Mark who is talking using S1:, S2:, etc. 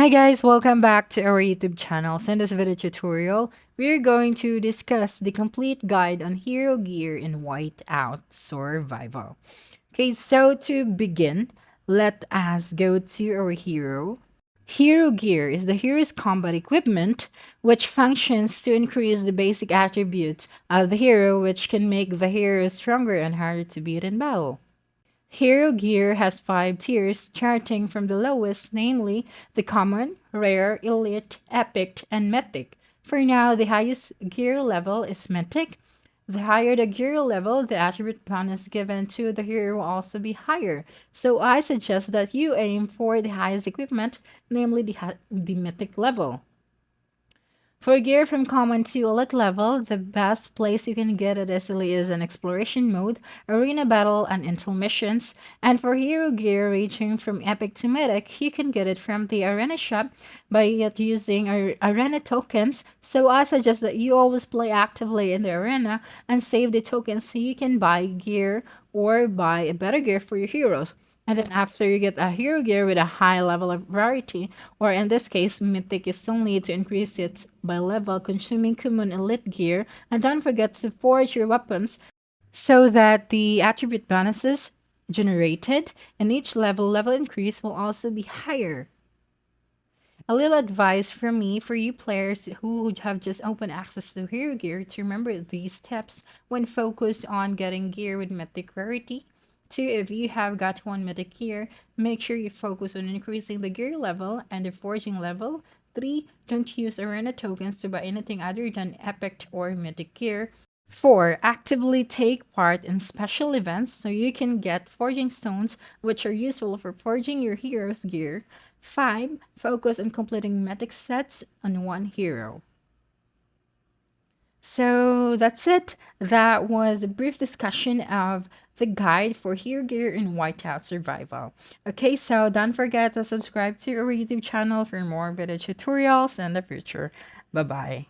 S1: Hi guys, welcome back to our YouTube channel. So in this video tutorial, we're going to discuss the complete guide on hero gear in Whiteout Survival. Okay, so to begin, let us go to our hero. Hero gear is the hero's combat equipment, which functions to increase the basic attributes of the hero, which can make the hero stronger and harder to beat in battle. Hero gear has 5 tiers, starting from the lowest, namely the common, rare, elite, epic, and mythic. For now, the highest gear level is mythic. The higher the gear level, the attribute bonus given to the hero will also be higher. So I suggest that you aim for the highest equipment, namely the mythic level. For gear from common to elite level, the best place you can get it easily is in exploration mode, arena battle, and intel missions. And for hero gear ranging from epic to mythic, you can get it from the arena shop by using arena tokens. So I suggest that you always play actively in the arena and save the tokens so you can buy gear or buy a better gear for your heroes. And then after you get a hero gear with a high level of rarity, or in this case, mythic, you still need to increase it by level, consuming common elite gear, and don't forget to forge your weapons so that the attribute bonuses generated in each level increase will also be higher. A little advice from me for you players who have just open access to hero gear to remember these steps when focused on getting gear with mythic rarity. 2. If you have got one mythic gear, make sure you focus on increasing the gear level and the forging level. 3. Don't use arena tokens to buy anything other than epic or mythic gear. 4. Actively take part in special events so you can get forging stones, which are useful for forging your hero's gear. 5. Focus on completing mythic sets on one hero. So that's it. That was a brief discussion of the guide for hero gear in Whiteout Survival. Okay, so don't forget to subscribe to our YouTube channel for more video tutorials in the future. Bye bye.